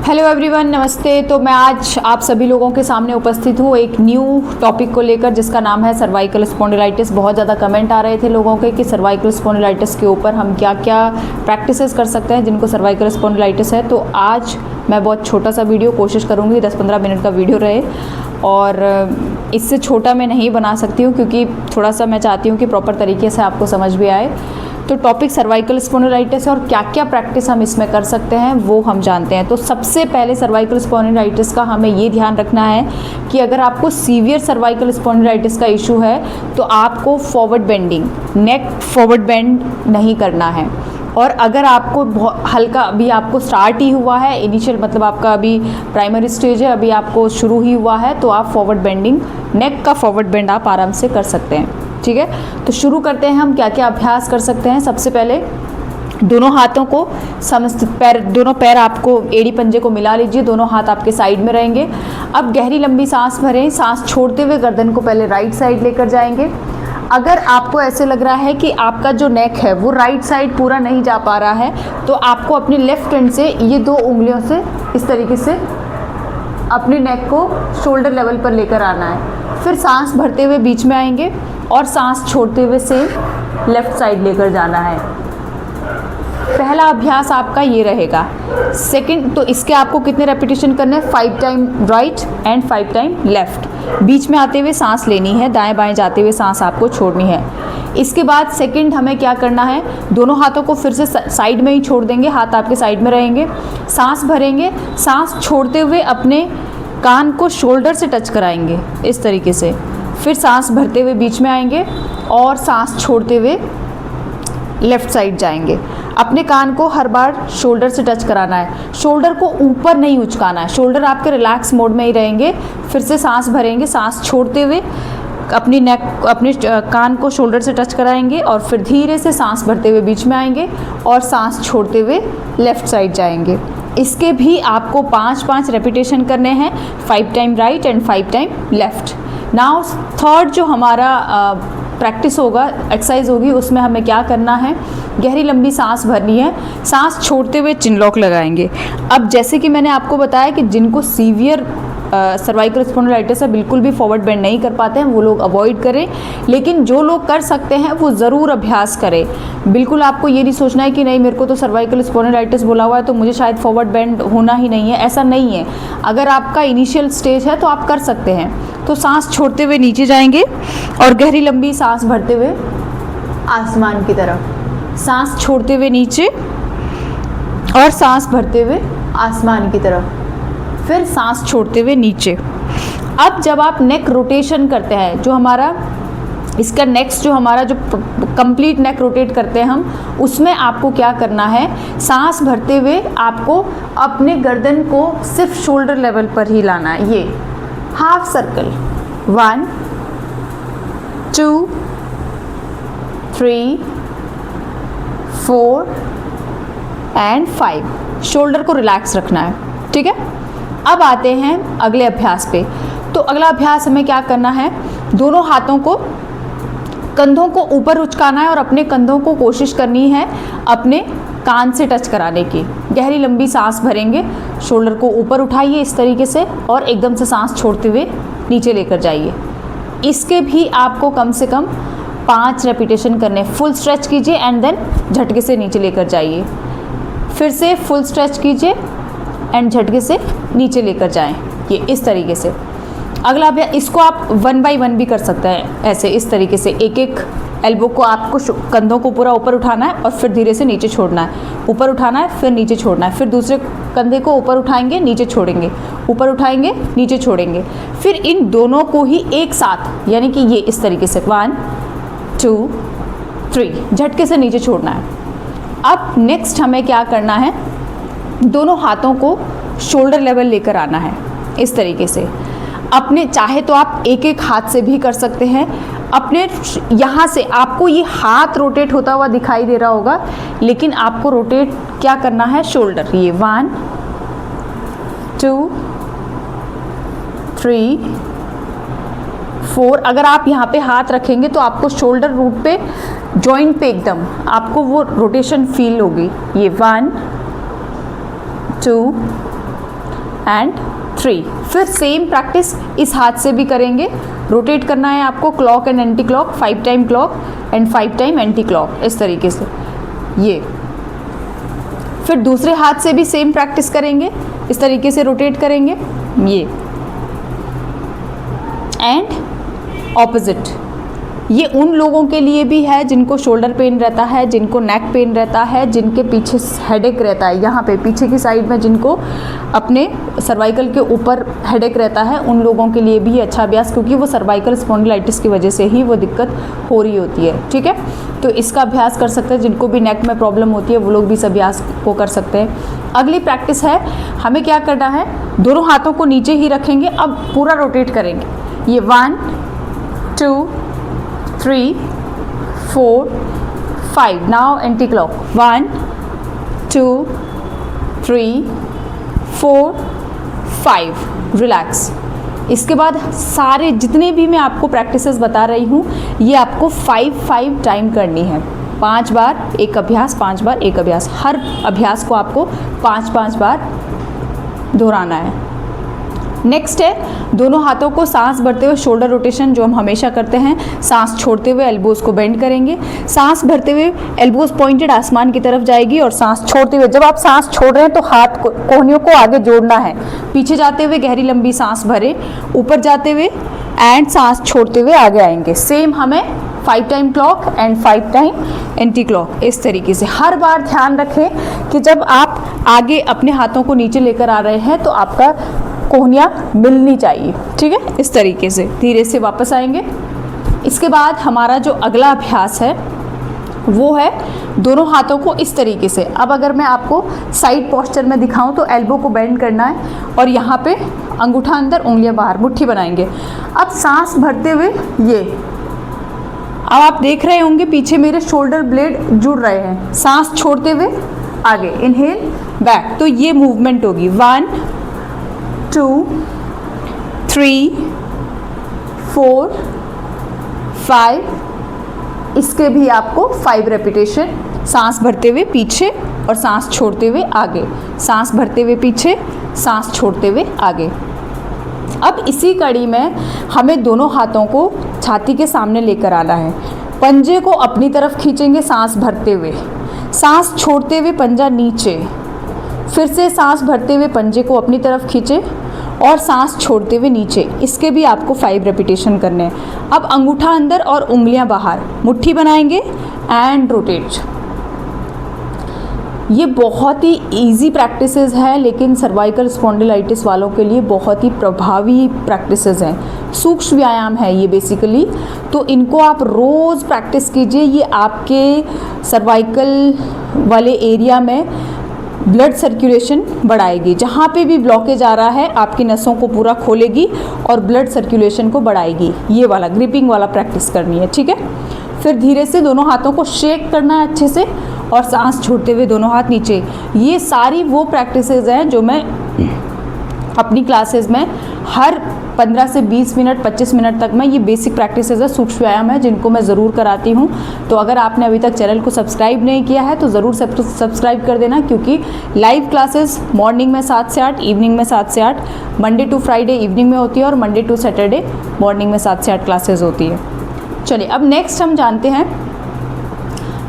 Hello everyone, नमस्ते। तो मैं आज आप सभी लोगों के सामने उपस्थित हूँ एक न्यू टॉपिक को लेकर, जिसका नाम है सर्वाइकल स्पॉन्डिलाइटिस। बहुत ज़्यादा कमेंट आ रहे थे लोगों के कि सर्वाइकल स्पॉन्डिलाइटिस के ऊपर हम क्या क्या प्रैक्टिसेस कर सकते हैं जिनको सर्वाइकल स्पॉन्डिलाइटिस है। तो आज मैं बहुत छोटा सा वीडियो कोशिश करूँगी 10-15 मिनट का वीडियो रहे, और इससे छोटा मैं नहीं बना सकती हूँ क्योंकि थोड़ा सा मैं चाहती हूँ कि प्रॉपर तरीके से आपको समझ भी आए। तो टॉपिक सर्वाइकल स्पॉन्डिलाइटिस है और क्या क्या प्रैक्टिस हम इसमें कर सकते हैं वो हम जानते हैं। तो सबसे पहले सर्वाइकल स्पॉन्डिलाइटिस का हमें ये ध्यान रखना है कि अगर आपको सीवियर सर्वाइकल स्पॉन्डिलाइटिस का इशू है तो आपको फॉरवर्ड बेंडिंग, नेक फॉरवर्ड बेंड नहीं करना है। और अगर आपको हल्का, अभी आपको स्टार्ट ही हुआ है, इनिशियल मतलब आपका अभी प्राइमरी स्टेज है, अभी आपको शुरू ही हुआ है, तो आप फॉरवर्ड बेंडिंग, नेक का फॉरवर्ड बेंड आप आराम से कर सकते हैं। ठीक है, तो शुरू करते हैं हम क्या क्या अभ्यास कर सकते हैं। सबसे पहले दोनों हाथों को दोनों पैर आपको एड़ी पंजे को मिला लीजिए, दोनों हाथ आपके साइड में रहेंगे। अब गहरी लंबी सांस भरें, सांस छोड़ते हुए गर्दन को पहले राइट साइड लेकर जाएंगे। अगर आपको ऐसे लग रहा है कि आपका जो नेक है वो राइट साइड पूरा नहीं जा पा रहा है, तो आपको अपने लेफ्ट हैंड से ये 2 उंगलियों से इस तरीके से अपने नेक को शोल्डर लेवल पर लेकर आना है। फिर सांस भरते हुए बीच में आएंगे और सांस छोड़ते हुए सेम लेफ्ट साइड लेकर जाना है। पहला अभ्यास आपका ये रहेगा। सेकंड, तो इसके आपको कितने रेपिटेशन करने हैं? 5 time right and 5 time left. बीच में आते हुए सांस लेनी है, दाएं बाएं जाते हुए सांस आपको छोड़नी है। इसके बाद सेकंड हमें क्या करना है, दोनों हाथों को फिर से साइड में ही छोड़ देंगे, हाथ आपके साइड में रहेंगे। सांस भरेंगे, सांस छोड़ते हुए अपने कान को शोल्डर से टच कराएंगे इस तरीके से। फिर सांस भरते हुए बीच में आएंगे और सांस छोड़ते हुए लेफ़्ट साइड जाएंगे। अपने कान को हर बार शोल्डर से टच कराना है, शोल्डर को ऊपर नहीं उचकाना है, शोल्डर आपके रिलैक्स मोड में ही रहेंगे। फिर से सांस भरेंगे, सांस छोड़ते हुए अपनी नेक, अपने कान को शोल्डर से टच कराएंगे और फिर धीरे से सांस भरते हुए बीच में आएंगे और सांस छोड़ते हुए लेफ़्ट साइड जाएंगे। इसके भी आपको 5-5 रेपिटेशन करने हैं, 5 time right and 5 time left. Now third जो हमारा प्रैक्टिस होगा, एक्सरसाइज होगी, उसमें हमें क्या करना है, गहरी लंबी सांस भरनी है, सांस छोड़ते हुए चिन लॉक लगाएंगे। अब जैसे कि मैंने आपको बताया कि जिनको सीवियर सर्वाइकल स्पॉन्डिलाइटिस है, बिल्कुल भी फॉरवर्ड बेंड नहीं कर पाते हैं, वो लोग अवॉइड करें। लेकिन जो लोग कर सकते हैं वो ज़रूर अभ्यास करें। बिल्कुल आपको ये नहीं सोचना है कि नहीं मेरे को तो सर्वाइकल स्पॉन्डिलाइटिस बोला हुआ है तो मुझे शायद फॉरवर्ड बेंड होना ही नहीं है, ऐसा नहीं है। अगर आपका इनिशियल स्टेज है तो आप कर सकते हैं। तो सांस छोड़ते हुए नीचे जाएंगे और गहरी लंबी सांस भरते हुए आसमान की तरफ, सांस छोड़ते हुए नीचे और सांस भरते हुए आसमान की तरफ, फिर सांस छोड़ते हुए नीचे। अब जब आप नेक रोटेशन करते हैं, जो हमारा इसका नेक्स्ट जो हमारा जो कंप्लीट नेक रोटेट करते हैं हम, उसमें आपको क्या करना है, सांस भरते हुए आपको अपने गर्दन को सिर्फ शोल्डर लेवल पर ही लाना है। ये हाफ सर्कल, 1 2 3 4 एंड 5। शोल्डर को रिलैक्स रखना है, ठीक है। अब आते हैं अगले अभ्यास पे। तो अगला अभ्यास हमें क्या करना है, दोनों हाथों को, कंधों को ऊपर उचकाना है और अपने कंधों को कोशिश करनी है अपने कान से टच कराने की। गहरी लंबी सांस भरेंगे, शोल्डर को ऊपर उठाइए इस तरीके से और एकदम से सांस छोड़ते हुए नीचे लेकर जाइए। इसके भी आपको कम से कम 5 रेपिटेशन करने। फुल स्ट्रेच कीजिए एंड देन झटके से नीचे लेकर जाइए। फिर से फुल स्ट्रेच कीजिए एंड झटके से नीचे लेकर जाएं, ये इस तरीके से। अगला अभ्यास, इसको आप 1 बाय 1 भी कर सकते हैं, ऐसे इस तरीके से। एक एल्बो को आपको कंधों को पूरा ऊपर उठाना है और फिर धीरे से नीचे छोड़ना है, ऊपर उठाना है फिर नीचे छोड़ना है, फिर दूसरे कंधे को ऊपर उठाएंगे नीचे छोड़ेंगे, ऊपर उठाएंगे नीचे छोड़ेंगे। फिर इन दोनों को ही एक साथ, यानी कि ये इस तरीके से 1 2 3 झटके से नीचे छोड़ना है। अब नेक्स्ट हमें क्या करना है, दोनों हाथों को शोल्डर लेवल लेकर आना है इस तरीके से। अपने चाहे तो आप एक हाथ से भी कर सकते हैं। अपने यहाँ से आपको ये हाथ रोटेट होता हुआ दिखाई दे रहा होगा, लेकिन आपको रोटेट क्या करना है, शोल्डर। ये 1 2 3 4। अगर आप यहाँ पे हाथ रखेंगे तो आपको शोल्डर रूट पे, जॉइंट पे एकदम आपको वो रोटेशन फील होगी। ये 1 2 एंड 3। फिर सेम प्रैक्टिस इस हाथ से भी करेंगे, रोटेट करना है आपको clock and anti clock, 5 time clock and 5 time anti clock, इस तरीके से ये। फिर दूसरे हाथ से भी सेम प्रैक्टिस करेंगे, इस तरीके से रोटेट करेंगे ये, एंड ऑपोजिट। ये उन लोगों के लिए भी है जिनको शोल्डर पेन रहता है, जिनको नेक पेन रहता है, जिनके पीछे हेडेक रहता है, यहाँ पे पीछे की साइड में जिनको अपने सर्वाइकल के ऊपर हेडेक रहता है, उन लोगों के लिए भी अच्छा अभ्यास, क्योंकि वो सर्वाइकल स्पॉन्डिलाइटिस की वजह से ही वो दिक्कत हो रही होती है। ठीक है, तो इसका अभ्यास कर सकते हैं। जिनको भी नेक में प्रॉब्लम होती है वो लोग भी इस अभ्यास को कर सकते हैं। अगली प्रैक्टिस है, हमें क्या करना है, दोनों हाथों को नीचे ही रखेंगे, अब पूरा रोटेट करेंगे। ये 1 2 3 4 5। Now anti clock 1 2 3 4 5। रिलैक्स। इसके बाद सारे जितने भी मैं आपको प्रैक्टिसेस बता रही हूँ ये आपको 5 टाइम करनी है। 5 बार एक अभ्यास, 5 बार एक अभ्यास, हर अभ्यास को आपको 5 बार दोहराना है। नेक्स्ट है दोनों हाथों को सांस भरते हुए शोल्डर रोटेशन, जो हम हमेशा करते हैं। सांस छोड़ते हुए एल्बोज को बेंड करेंगे, सांस भरते हुए एल्बोज पॉइंटेड आसमान की तरफ जाएगी, और सांस छोड़ते हुए, जब आप सांस छोड़ रहे हैं तो हाथ को कोहनियों को आगे जोड़ना है, पीछे जाते हुए गहरी लंबी सांस भरें, ऊपर जाते हुए एंड सांस छोड़ते हुए आगे आएंगे। सेम हमें 5 time clock and 5 time anti clock, इस तरीके से। हर बार ध्यान रखें कि जब आप आगे अपने हाथों को नीचे लेकर आ रहे हैं तो आपका कोहनियाँ मिलनी चाहिए। ठीक है, इस तरीके से धीरे से वापस आएंगे। इसके बाद हमारा जो अगला अभ्यास है वो है दोनों हाथों को इस तरीके से। अब अगर मैं आपको साइड पोस्चर में दिखाऊं तो एल्बो को बेंड करना है और यहाँ पे अंगूठा अंदर उंगलियां बाहर, मुट्ठी बनाएंगे। अब सांस भरते हुए ये, अब आप देख रहे होंगे पीछे मेरे शोल्डर ब्लेड जुड़ रहे हैं। सांस छोड़ते हुए आगे, इनहेल बैक, तो ये मूवमेंट होगी। 1 2 3 4 5। इसके भी आपको 5 रेपिटेशन, सांस भरते हुए पीछे और सांस छोड़ते हुए आगे, सांस भरते हुए पीछे, सांस छोड़ते हुए आगे। अब इसी कड़ी में हमें दोनों हाथों को छाती के सामने लेकर आना है। पंजे को अपनी तरफ खींचेंगे सांस भरते हुए, सांस छोड़ते हुए पंजा नीचे, फिर से सांस भरते हुए पंजे को अपनी तरफ खींचे और सांस छोड़ते हुए नीचे। इसके भी आपको 5 रेपिटेशन करने हैं। अब अंगूठा अंदर और उंगलियां बाहर, मुट्ठी बनाएंगे एंड रोटेट। ये बहुत ही इजी प्रैक्टिसेस है, लेकिन सर्वाइकल स्पॉन्डिलाइटिस वालों के लिए बहुत ही प्रभावी प्रैक्टिसेस हैं। सूक्ष्म व्यायाम है ये बेसिकली, तो इनको आप रोज़ प्रैक्टिस कीजिए। ये आपके सर्वाइकल वाले एरिया में ब्लड सर्कुलेशन बढ़ाएगी। जहाँ पे भी ब्लॉकेज आ रहा है आपकी नसों को पूरा खोलेगी और ब्लड सर्कुलेशन को बढ़ाएगी। ये वाला ग्रिपिंग वाला प्रैक्टिस करनी है। ठीक है, फिर धीरे से दोनों हाथों को शेक करना है अच्छे से और सांस छोड़ते हुए दोनों हाथ नीचे। ये सारी वो प्रैक्टिसेस हैं जो मैं अपनी क्लासेस में हर 15 से 20 मिनट 25 मिनट तक में, ये बेसिक प्रैक्टिसेस है, सूक्ष्म व्यायाम है, जिनको मैं ज़रूर कराती हूँ। तो अगर आपने अभी तक चैनल को सब्सक्राइब नहीं किया है तो ज़रूर सब्सक्राइब कर देना, क्योंकि लाइव क्लासेस मॉर्निंग में 7 से 8, इवनिंग में 7 से 8, मंडे टू फ्राइडे इवनिंग में होती है और मंडे टू सैटरडे मॉर्निंग में 7 से 8 क्लासेस होती है। चलिए अब नेक्स्ट हम जानते हैं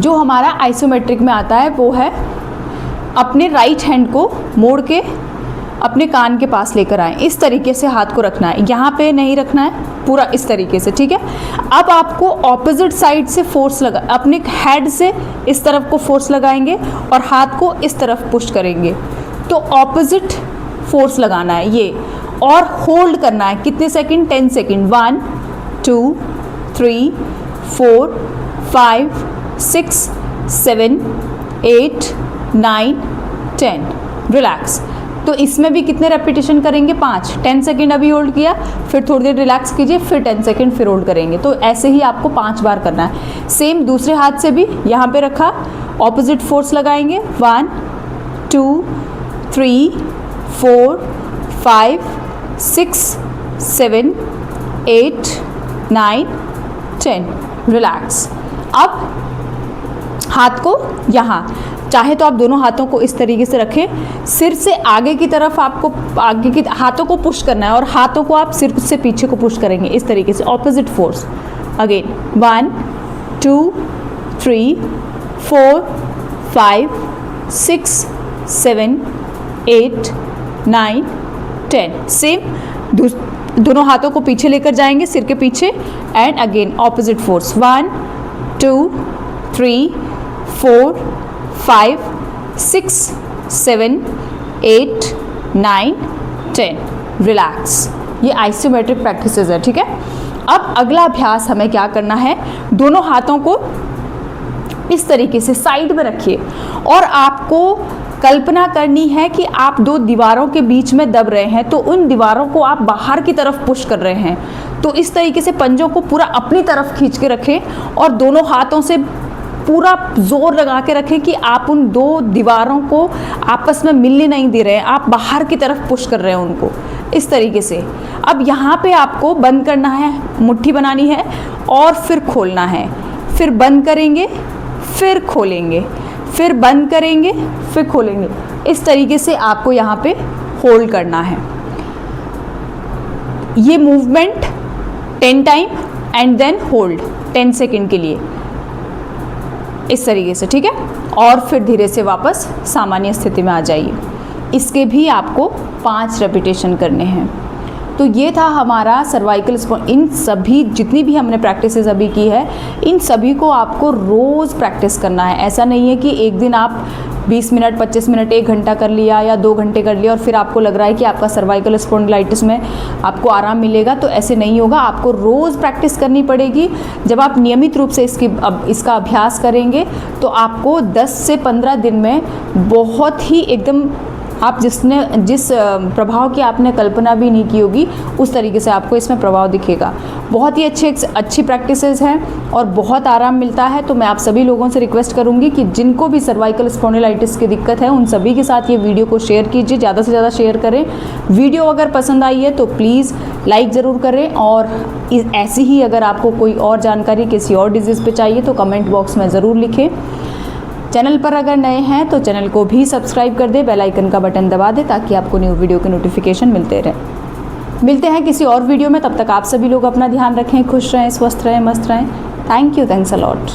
जो हमारा आइसोमेट्रिक में आता है, वो है अपने राइट हैंड को मोड़ के अपने कान के पास लेकर आएं। इस तरीके से हाथ को रखना है, यहाँ पे नहीं रखना है, पूरा इस तरीके से। ठीक है, अब आपको ऑपोजिट साइड से फोर्स लगा, अपने हेड से इस तरफ को फोर्स लगाएंगे और हाथ को इस तरफ पुश करेंगे, तो ऑपोजिट फोर्स लगाना है ये, और होल्ड करना है। कितने सेकंड? 10 सेकंड। 1 2 3 4 5 6 7 8 9 10। रिलैक्स। तो इसमें भी कितने रेपिटेशन करेंगे? 5। 10 सेकेंड अभी होल्ड किया, फिर थोड़ी देर रिलैक्स कीजिए, फिर 10 सेकेंड फिर होल्ड करेंगे। तो ऐसे ही आपको 5 बार करना है। सेम दूसरे हाथ से भी यहाँ पे रखा, ऑपोजिट फोर्स लगाएंगे। 1 2 3 4 5 6 7 8 9 10। रिलैक्स। अब हाथ को यहाँ, चाहे तो आप दोनों हाथों को इस तरीके से रखें, सिर से आगे की तरफ आपको आगे की हाथों को पुश करना है और हाथों को आप सिर से पीछे को पुश करेंगे इस तरीके से, ऑपोजिट फोर्स। अगेन 1 2 3 4 5 6 7 8 9 10। सेम दोनों हाथों को पीछे लेकर जाएंगे सिर के पीछे and again opposite force 1 2 3 4 5 6 7 8 9 10। Relax. ये आइसोमेट्रिक प्रैक्टिसेस है, ठीक है। अब अगला अभ्यास हमें क्या करना है, दोनों हाथों को इस तरीके से साइड में रखिए और आपको कल्पना करनी है कि आप दो दीवारों के बीच में दब रहे हैं, तो उन दीवारों को आप बाहर की तरफ पुश कर रहे हैं। तो इस तरीके से पंजों को पूरा अपनी तरफ खींच के रखें और दोनों हाथों से पूरा जोर लगा के रखें कि आप उन दो दीवारों को आपस में मिलने नहीं दे रहे हैं, आप बाहर की तरफ पुश कर रहे हैं उनको इस तरीके से। अब यहाँ पे आपको बंद करना है, मुट्ठी बनानी है और फिर खोलना है, फिर बंद करेंगे, फिर खोलेंगे, फिर बंद करेंगे, फिर खोलेंगे। इस तरीके से आपको यहाँ पे होल्ड करना है। ये movement 10 time and then hold 10 second के लिए इस तरीके से, ठीक है। और फिर धीरे से वापस सामान्य स्थिति में आ जाइए। इसके भी आपको 5 रेपिटेशन करने हैं। तो ये था हमारा सर्वाइकल स्पॉन्डिलाइटिस। इन सभी जितनी भी हमने प्रैक्टिसेस अभी की है, इन सभी को आपको रोज़ प्रैक्टिस करना है। ऐसा नहीं है कि एक दिन आप 20 मिनट 25 मिनट 1 घंटा कर लिया या 2 घंटे कर लिया और फिर आपको लग रहा है कि आपका सर्वाइकल स्पॉन्डिलाइटिस में आपको आराम मिलेगा, तो ऐसे नहीं होगा। आपको रोज़ प्रैक्टिस करनी पड़ेगी। जब आप नियमित रूप से इसका अभ्यास करेंगे तो आपको 10 से 15 दिन में बहुत ही एकदम आप जिस प्रभाव की आपने कल्पना भी नहीं की होगी उस तरीके से आपको इसमें प्रभाव दिखेगा। बहुत ही अच्छी प्रैक्टिसेस हैं और बहुत आराम मिलता है। तो मैं आप सभी लोगों से रिक्वेस्ट करूंगी कि जिनको भी सर्वाइकल स्पॉन्डिलाइटिस की दिक्कत है उन सभी के साथ ये वीडियो को शेयर कीजिए, ज़्यादा से ज़्यादा शेयर करें। वीडियो अगर पसंद आई है तो प्लीज़ लाइक ज़रूर करें और ऐसी ही अगर आपको कोई और जानकारी किसी और डिजीज़ पे चाहिए तो कमेंट बॉक्स में ज़रूर लिखें। चैनल पर अगर नए हैं तो चैनल को भी सब्सक्राइब कर दें, बेल आइकन का बटन दबा दें ताकि आपको न्यू वीडियो के नोटिफिकेशन मिलते रहें। मिलते हैं किसी और वीडियो में, तब तक आप सभी लोग अपना ध्यान रखें, खुश रहें, स्वस्थ रहें, मस्त रहें। Thank you, thanks a lot.